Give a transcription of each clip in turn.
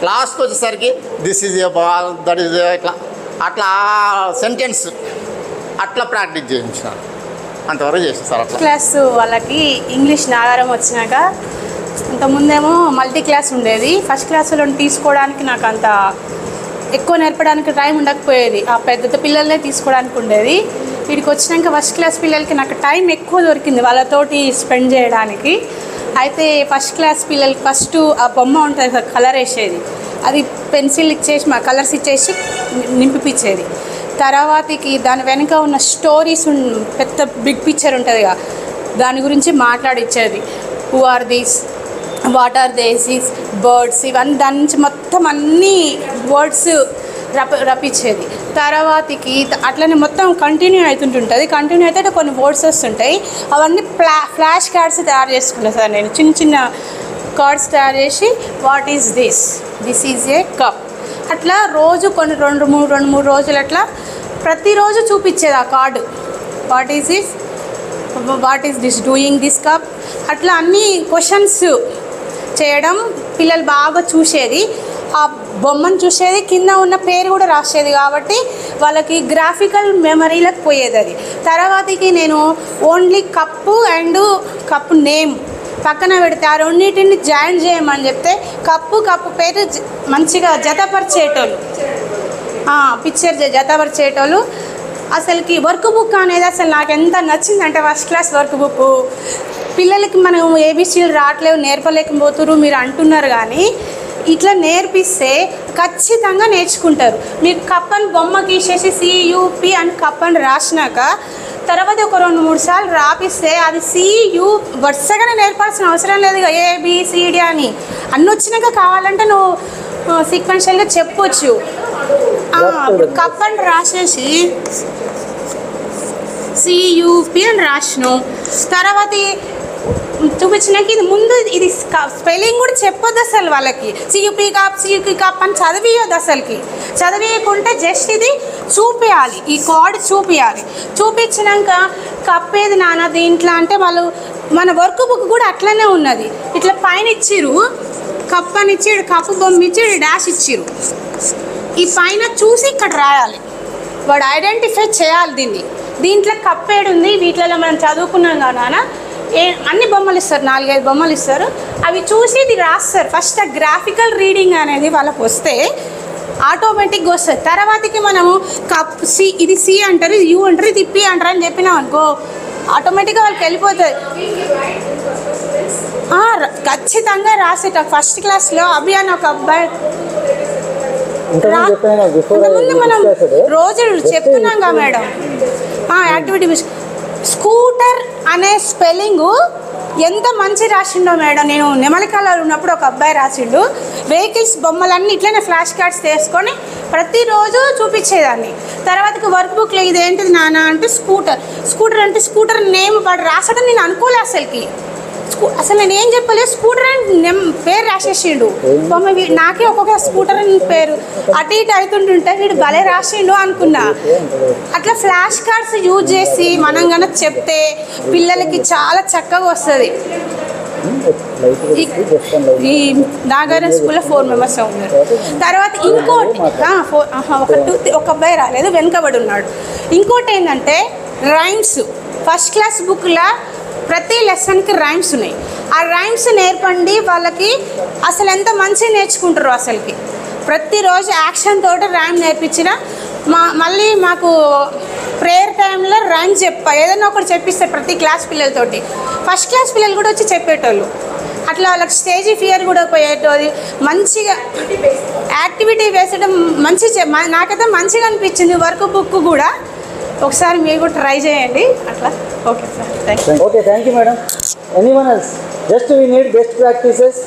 లాస్ట్కి వచ్చేసరికి this is a ball, that is ఇట్లా అట్లా సెంటెన్స్ అట్లా ప్రాక్టీస్ చేయించాను. అంతవరకు చేసాను సార్. అట్లా క్లాస్ వాళ్ళకి ఇంగ్లీష్ నాగారం వచ్చినాక ఇంతకుముందేమో మల్టీ క్లాస్ ఉండేది. ఫస్ట్ క్లాసులో తీసుకోవడానికి నాకు అంత ఎక్కువ నేర్పడానికి టైం ఉండకపోయేది. ఆ పెద్ద పిల్లల్నే తీసుకోవడానికి ఉండేది. వీడికి వచ్చినాక ఫస్ట్ క్లాస్ పిల్లలకి నాకు టైం ఎక్కువ దొరికింది వాళ్ళతోటి స్పెండ్ చేయడానికి. అయితే ఫస్ట్ క్లాస్ పిల్లలకి ఫస్ట్ ఆ బొమ్మ ఉంటుంది కదా, కలర్ వేసేది, అది పెన్సిల్ ఇచ్చేసి మా కలర్స్ ఇచ్చేసి నింపిపించేది. తర్వాతకి దాని వెనుక ఉన్న స్టోరీస్ పెద్ద బిగ్ పిక్చర్ ఉంటుంది కదా, దాని గురించి మాట్లాడిచ్చేది. Who are these, what are these, birds, ఇవన్నీ దాని నుంచి మొత్తం అన్ని వర్డ్స్ రప్పించేది. తర్వాతకి అట్లనే మొత్తం కంటిన్యూ అవుతుంటుంటుంది. కంటిన్యూ అయితే కొన్ని వర్డ్స్ వస్తుంటాయి. అవన్నీ ఫ్లాష్ కార్డ్స్ తయారు చేసుకున్నాను సార్ నేను. చిన్న చిన్న కార్డ్స్ తయారు చేసి what is this, this is a cup, అట్లా రోజు కొన్ని రెండు మూడు రోజులు అట్లా ప్రతిరోజు చూపించేది ఆ card. What is this doing this cup, అట్లా అన్ని క్వశ్చన్స్ చేయడం పిల్లలు బాగా చూసేది. ఆ బొమ్మను చూసేది, కింద ఉన్న పేరు కూడా రాసేది. కాబట్టి వాళ్ళకి గ్రాఫికల్ మెమరీలకు పోయేది అది. తర్వాతకి నేను only cup and cup name పక్కన పెడితే ఆ రెండింటిని జాయిన్ చేయమని చెప్తే కప్పు పేరు మంచిగా జతపరిచేటోళ్ళు, పిక్చర్ జతపరిచేటోళ్ళు. అసలుకి వర్క్ బుక్ అనేది అసలు నాకు ఎంత నచ్చిందంటే, ఫస్ట్ క్లాస్ వర్క్ బుక్ పిల్లలకి మనం ఏబీసీలు రావట్లేవు, నేర్పలేకపోతున్నారు మీరు అంటున్నారు, కానీ ఇట్లా నేర్పిస్తే ఖచ్చితంగా నేర్చుకుంటారు. మీరు కప్పని బొమ్మ గీసేసి సియుపి అని కప్పని రాసినాక తర్వాత ఒక 2-3 సార్లు రాపిస్తే అది సియు వరుసగానే నేర్పాల్సిన అవసరం లేదు. ఏబిసిడి అని అన్నీ వచ్చినాక కావాలంటే నువ్వు సీక్వెన్షియల్గా చెప్పొచ్చు. ఇప్పుడు కప్పని రాసేసి సియుపి అని రాసినాం, తర్వాత చూపించినాక ఇది ముందు ఇది స్పెల్లింగ్ కూడా చెప్పొద్దు అసలు వాళ్ళకి. సియుపి కప్ అని చదివియొద్దు అసలుకి. చదివియకుంటే జస్ట్ ఇది చూపించాలి, ఈ కార్డ్ చూపించాలి. చూపించినాక కప్పేది నాన్న దీంట్లో అంటే వాళ్ళు మన వర్క్ బుక్ కూడా అట్లనే ఉన్నది. ఇట్లా పైన ఇచ్చిరు కప్ అని ఇచ్చి, కప్పు బొమ్మ ఇచ్చి డాష్ ఇచ్చిరు. ఈ పైన చూసి ఇక్కడ రాయాలి, వాడు ఐడెంటిఫై చేయాలి దీంట్లో కప్పేడు ఉంది. వీటిలో మనం చదువుకున్నాం కదా నాన్న, అన్ని బొమ్మలు ఇస్తారు, 4-5 బొమ్మలు ఇస్తారు, అవి చూసి ఇది రాస్తారు. ఫస్ట్ ఆ గ్రాఫికల్ రీడింగ్ అనేది వాళ్ళకు వస్తే ఆటోమేటిక్గా వస్తుంది. తర్వాతకి మనము కప్ సి, ఇది సి అంటారు, ఇది యూ అంటారు, ఇది పి అంటారు అని చెప్పినాం అనుకో, ఆటోమేటిక్గా వాళ్ళకి వెళ్ళిపోతుంది. ఖచ్చితంగా రాసేట ఫస్ట్ క్లాస్లో అభియాన్ ఒక అబ్బాయి ముందు మనం రోజు చెప్తున్నాం కదా మేడం, యాక్టివిటీ స్కూటర్ అనే స్పెల్లింగు ఎంత మంచి రాసిండో మేడం. నేను నెమలికల్లో ఉన్నప్పుడు ఒక అబ్బాయి రాసిండు, వెహికల్స్ బొమ్మలన్నీ ఇట్లనే ఫ్లాష్ కార్డ్స్ తీసుకొని ప్రతిరోజు చూపించేదాన్ని. తర్వాతకి వర్క్ బుక్లో ఇదేంటిది నాన్న అంటే స్కూటర్ అంటే స్కూటర్ నేమ్ వాడు రాసడం నేను అనుకోలే అసలుకి. అసలు నేను ఏం చెప్పలేదు, స్కూటర్ అని పేరు రాసేసిండు బొమ్మ. నాకే ఒక్కొక్క స్కూటర్ అని పేరు అటు ఇటు అవుతుంటుంటే వీడు భలే రాసిండు అనుకున్నా. అట్లా ఫ్లాష్ కార్డ్స్ యూజ్ చేసి మనం కనుక చెప్తే పిల్లలకి చాలా చక్కగా వస్తుంది. ఈ నాగారం స్కూల్లో 4 మెంబర్స్ ఉన్నారు. తర్వాత ఇంకోటి ఒక అబ్బాయి రాలేదు, వెనుకబడి ఉన్నాడు. ఇంకోటి ఏంటంటే రైమ్స్. ఫస్ట్ క్లాస్ బుక్లో ప్రతి లెసన్కి రైమ్స్ ఉన్నాయి. ఆ రైమ్స్ నేర్పండి వాళ్ళకి, అసలు ఎంత మంచిగా నేర్చుకుంటారు. అసలుకి ప్రతిరోజు యాక్షన్ తోటి రైమ్ నేర్పించిన మళ్ళీ మాకు ప్రేయర్ టైంలో రైమ్స్ ఏదైనా ఒకటి చెప్పిస్తారు ప్రతి క్లాస్ పిల్లలతోటి. ఫస్ట్ క్లాస్ పిల్లలు కూడా వచ్చి చెప్పేటోళ్ళు. అట్లా వాళ్ళకి స్టేజ్ ఫియర్ కూడా పోయేటోది. మంచిగా యాక్టివిటీ వేసడం మంచి నాకైతే మంచిగా అనిపించింది. వర్క్ బుక్ కూడా ఒకసారి మీరు కూడా ట్రై చేయండి అట్లా. Okay sir, thank you madam. Anyone else? Just we need best practices.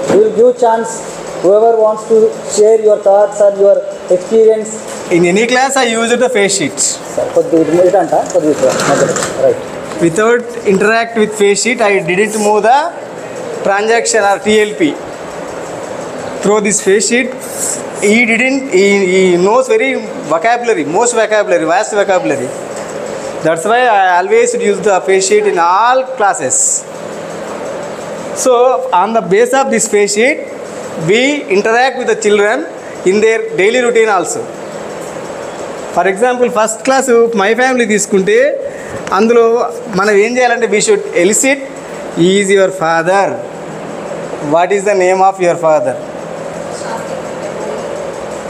We will give chance whoever wants to share your thoughts or your experience. In any class I used the face sheets. Right. Without interact with face sheet I didn't move the transaction or TLP. Through this face sheet he knows very vocabulary, most vocabulary, vast vocabulary. That's why I always use the face sheet in all classes. So on the base of this face sheet we interact with the children in their daily routine also. For example first class my family తీసుకుంటే అందులో మనం ఏం చేయాలంటే we should illicit is your father, what is the name of your father.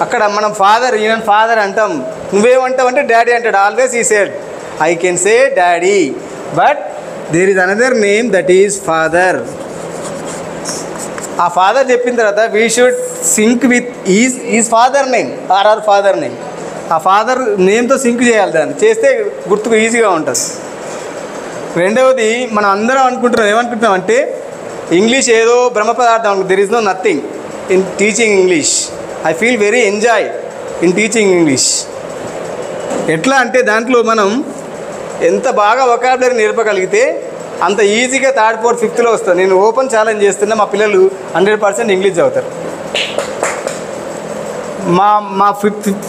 అక్కడ మనం father, ఈయన father అంటాం, నువ్వేమంటావు అంటే డాడీ అంటాడు. Always he said I can say daddy, but there is another name that is father. ఆ father చెప్పిన తర్వాత we should sync with is father name or father name. ఆ ఫాదర్ నేమ్తో సింక్ చేయాలి, దాన్ని చేస్తే గుర్తుకు ఈజీగా ఉంటుంది. రెండవది మనం అందరం అనుకుంటున్నాం, ఏమనుకుంటున్నాం అంటే ఇంగ్లీష్ ఏదో బ్రహ్మ పదార్థం, there is no nothing in teaching English. I feel very enjoy in teaching English. ఎట్లా అంటే దాంట్లో మనం ఎంత బాగా వొకాబులరీ నేర్పగలిగితే అంత ఈజీగా థర్డ్, ఫోర్త్, ఫిఫ్త్లో వస్తుంది. నేను ఓపెన్ ఛాలెంజ్ చేస్తున్నా, మా పిల్లలు 100% ఇంగ్లీష్ చదువుతారు. మా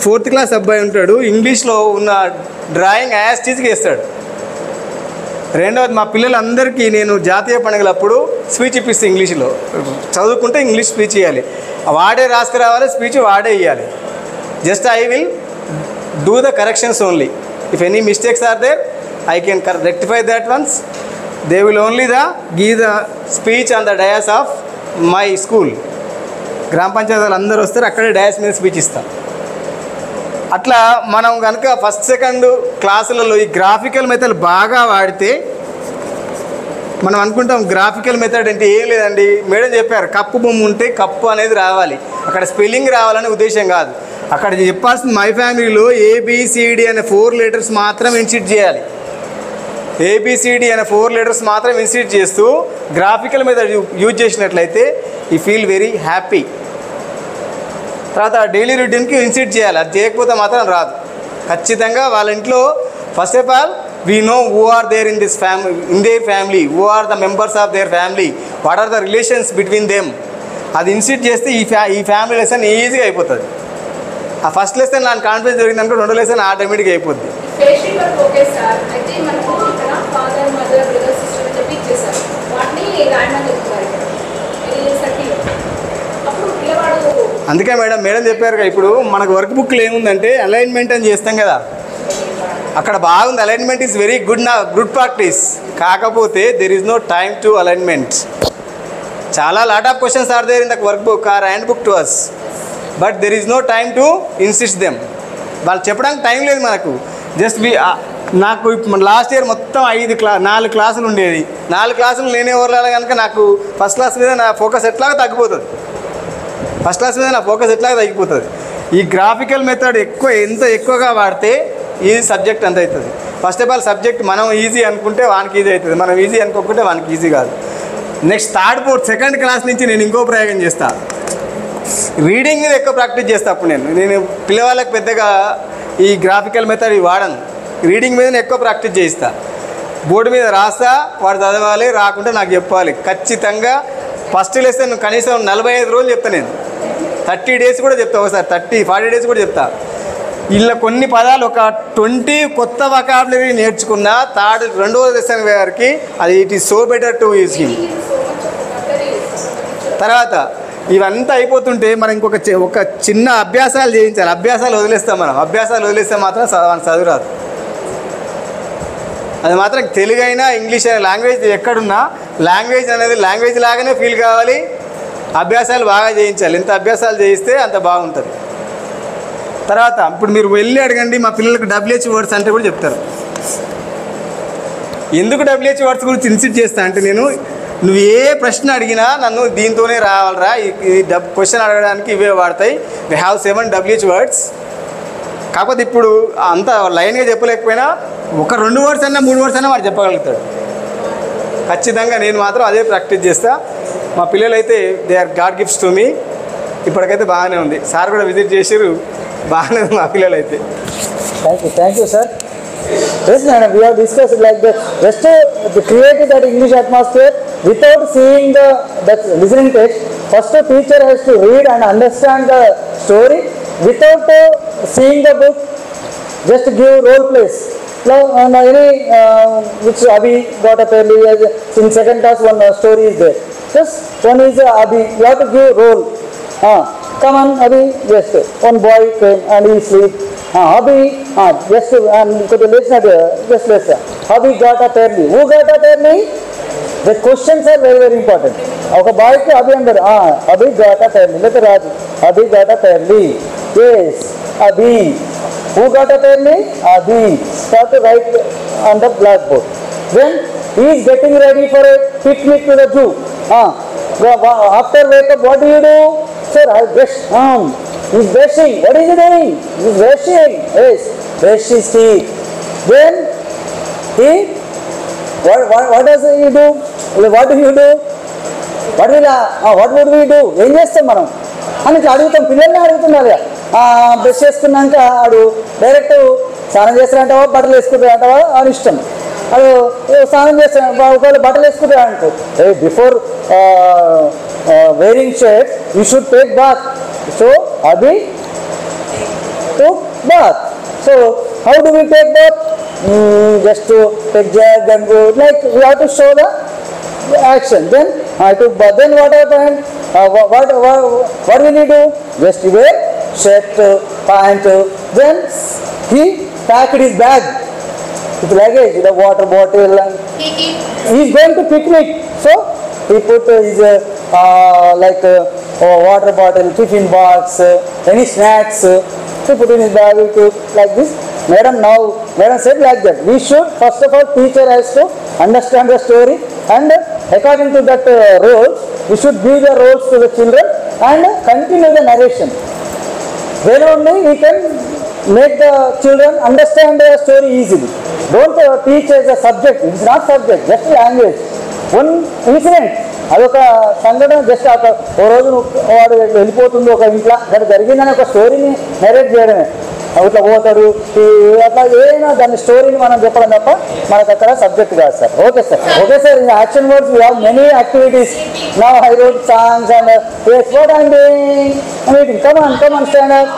ఫోర్త్ క్లాస్ అబ్బాయి ఉంటాడు, ఇంగ్లీష్లో ఉన్న డ్రాయింగ్ యాజ్ టీజ్గా వేస్తాడు. రెండవది మా పిల్లలందరికీ నేను జాతీయ పండుగలప్పుడు స్పీచ్ ఇప్పిస్తే ఇంగ్లీష్లో, చదువుకుంటే ఇంగ్లీష్ స్పీచ్ ఇవ్వాలి, వాడే రాసుకురావాలి, స్పీచ్ వాడే ఇవ్వాలి. Just I will do the corrections only. If any mistakes are there I can rectify that ones. They will only give the speech on the dais of my school. గ్రామ పంచాయతీలు అందరూ వస్తారు, అక్కడే dais మీద speech ఇస్తాం. అట్లా మనం కనుక ఫస్ట్ సెకండ్ క్లాసులలో ఈ గ్రాఫికల్ మెథడ్ బాగా వాడితే, మనం అనుకుంటాం గ్రాఫికల్ మెథడ్ అంటే ఏం లేదండి, మేడం చెప్పారు కప్పు బొమ్మ ఉంటే కప్పు అనేది రావాలి, అక్కడ స్పెల్లింగ్ రావాలనే ఉద్దేశం కాదు. అక్కడ చెప్పాల్సిన మై ఫ్యామిలీలో ఏబిసిడి అనే 4 letters మాత్రం ఇన్సిట్ చేయాలి. ఏబిసిడి అనే 4 letters మాత్రం ఇన్సిట్ చేస్తూ గ్రాఫికల్ మెథడ్ యూజ్ చేసినట్లయితే యూ ఫీల్ వెరీ హ్యాపీ. తర్వాత డైలీ రొటీన్కి ఇన్సిట్ చేయాలి, అది చేయకపోతే మాత్రం రాదు. ఖచ్చితంగా వాళ్ళ ఇంట్లో first of all we know who are there in this family, in their family, who are the members of their family, what are the relations between them. అది ఇన్సిట్ చేస్తే ఈ ఫ్యామిలీ లెసన్ ఈజీగా అయిపోతుంది. ఆ ఫస్ట్ లెసన్ నాకు confidence జరిగిందనుకో 2వ lesson ఆటోమేటిక్గా అయిపోద్ది. అందుకే మేడం చెప్పారు, ఇప్పుడు మనకు వర్క్ బుక్లో ఏముందంటే అలైన్మెంట్ అని చేస్తాం కదా, అక్కడ బాగుంది. Alignment is very good practice. కాకపోతే there is no time to alignment. చాలా lot of questions are there in the work book or hand book to us, but there is no time to insist them. వాళ్ళు చెప్పడానికి time లేదు మనకు. Just నాకు last year మొత్తం 4 క్లాసులు ఉండేది. 4 క్లాసులు నేనే ఓవర్లాగా కనుక నాకు ఫస్ట్ క్లాస్ మీద నా ఫోకస్ ఎట్లాగా తగ్గిపోతుంది. ఈ గ్రాఫికల్ మెథడ్ ఎంత ఎక్కువగా వాడితే ఈ సబ్జెక్ట్ అంత అవుతుంది. ఫస్ట్ ఆఫ్ ఆల్ సబ్జెక్ట్ మనం ఈజీ అనుకుంటే వానికి ఈజీ అవుతుంది, మనం ఈజీ అనుకోకుంటే వానికి ఈజీ కాదు. Next third, fourth, second class నుంచి నేను ఇంకో ప్రయోగం చేస్తాను. రీడింగ్ మీద ఎక్కువ ప్రాక్టీస్ చేస్తాను. అప్పుడు నేను పిల్లవాళ్ళకి పెద్దగా ఈ గ్రాఫికల్ మెథడ్ వాడను. రీడింగ్ మీద ఎక్కువ ప్రాక్టీస్ చేయిస్తా. బోర్డు మీద రాస్తా, వాడు చదవాలి, రాకుంటే నాకు చెప్పాలి. ఖచ్చితంగా ఫస్ట్ లెసన్ కనీసం 45 రోజులు చెప్తాను నేను. 30 days కూడా చెప్తా, ఒకసారి 30-40 days కూడా చెప్తా. ఇలా కొన్ని పదాలు ఒక 20 కొత్త వొకాబులరీ నేర్చుకున్న 2వ లెసన్ గారికి అది it is so better to use him. తర్వాత ఇవంతా అయిపోతుంటే మనం ఒక చిన్న అభ్యాసాలు చేయించాలి. అభ్యాసాలు వదిలేస్తాం మనం. అభ్యాసాలు వదిలేస్తే మాత్రం చదువు రాదు. అది మాత్రం తెలుగు అయినా ఇంగ్లీష్ అయినా లాంగ్వేజ్ ఎక్కడున్నా లాంగ్వేజ్ అనేది లాంగ్వేజ్ లాగానే ఫీల్ కావాలి. అభ్యాసాలు బాగా చేయించాలి. ఎంత అభ్యాసాలు చేయిస్తే అంత బాగుంటుంది. తర్వాత ఇప్పుడు మీరు వెళ్ళి అడగండి మా పిల్లలకు WH వర్డ్స్ అంటే కూడా చెప్తారు. ఎందుకు WH వర్డ్స్ గురించి ఇన్సిట్ చేస్తా అంటే, నువ్వు ఏ ప్రశ్న అడిగినా నన్ను దీంతోనే రావాలరా, ఈ క్వశ్చన్ అడగడానికి ఇవే వాడతాయి. We have 7 WH words. కాకపోతే ఇప్పుడు అంత లైన్గా చెప్పలేకపోయినా ఒక 2 words అన్నా 3 words అన్నా వాడు చెప్పగలుగుతాడు. ఖచ్చితంగా నేను మాత్రం అదే ప్రాక్టీస్ చేస్తా. మా పిల్లలైతే they are god gifts to me. ఇప్పటికైతే బాగానే ఉంది. సార్ కూడా విజిట్ చేసారు, బాగానే ఉంది మా పిల్లలైతే. Thank you sir. Yes, madam, we have discussed like that. Just to create that English atmosphere without seeing the listening text. First, the teacher has to read and understand the story without seeing the book. Just give role plays. And which Abhi got up early in second class, one story is there. Just one is Abhi. You have to give role. Come on, Abhi, just one boy came and he sleep. Abhi, just could you listen? Just listen. Abhi got up early. Who got up early? The questions are very, very important. Okay, boy to Abhi under. Abhi got up early. Let Raj. Abhi got up early. Yes, Abhi. Who got up early? Abhi. Start to write on the blackboard. Then he is getting ready for a picnic to the zoo. After wake up, what do you do? Sir, I brush. He's brushing. What is he doing? He's brushing. Yes, brush his teeth. Then he, what does he do? What do you do? What would we do? ఏం చేస్తాం మనం అని అడుగుతాం, పిల్లల్ని అడుగుతున్నారు. Brush చేసుకున్నాక ఆడు direct స్నానం చేస్తారంటావా బట్టలు వేసుకుంటారంటావా అని ఇష్టం. అది స్నానం చేస్తాను ఒకవేళ బట్టలు వేసుకుంటారంటూ before wearing shirts you should take bath. So Abhi took bath. So how do we take bath? Just to take jug and go, like we have to show the action. Then I took bath. Then what happened? What will he do? Just wear shirt, pant. Then he packed his bag with luggage, the water bottle, and he is going to picnic. So he put his water bottle, tiffin box, any snacks. He put in his bag. He took like this. Madam said like that. We should first of all, teacher has to understand the story, and according to that role, we should give the roles to the children and continue the narration. Then only we can make the children understand the story easily. Don't teach as a subject. It is not subject, just language. One incident, అదొక సంఘటన, just ఓ రోజు వాడు వెళ్ళిపోతుంది ఒక ఇంట్లో, దాన్ని జరిగిందని ఒక స్టోరీని నరేట్ చేయడమే. ఇట్లా పోతాడు అట్లా ఏదైనా దాని స్టోరీని మనం చెప్పడం తప్ప మనకు అక్కడ సబ్జెక్ట్ కాదు sir. Okay sir, okay sir. In action words we have many activities. Now I wrote songs and yes, what I'm doing, meeting. Come on, stand up.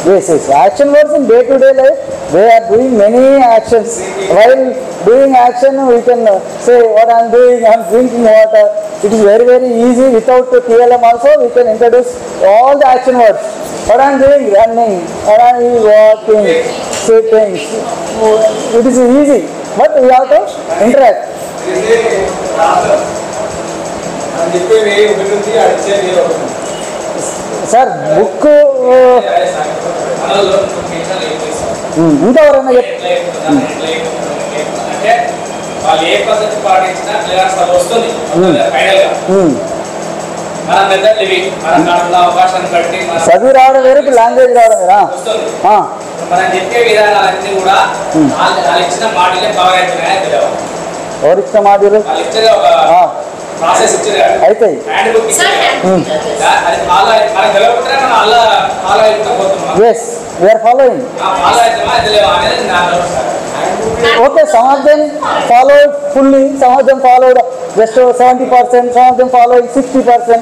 Yes, action words in day-to-day life, they are doing many actions. While doing action, we can say what I'm doing, I'm drinking water. It is very, very easy. Without TLM also, we can introduce all the action words. What I'm doing, running, what I'm walking, sitting. It is easy, but we have to interact. Sir book ఇంకా ఎవరైనా వాళ్ళు ఏ పద్ధతి పాటించినా clearance అది వస్తుంది final గా. మన method ఇవి, మన అవకాశాన్ని బట్టి చదివి రావడం వేరే, లాంగ్వేజ్ రావడం వేరా వస్తుంది. మనం చెప్పే విధానాలన్నీ కూడా వాళ్ళు ఇచ్చిన మాటలే కవర్ అవుతున్నాయని తెలియదు. ఎవరు ఇచ్చిన మాటలు? వాళ్ళు ఇచ్చేది ఒక ప్రాసెస్ ఇచ్చేది అయితే హ్యాండ్ బుక్ ఇచ్చేది. అది ఫాలో మనకు తెలియకపోతే మనం అలా ఫాలో అయిపోతున్నాం. yes, we are following. Follow అవుతామా తెలియదు అనేది నా doubt sir. Okay, some of them followed fully, some of them followed just 70%, some of them followed 60%.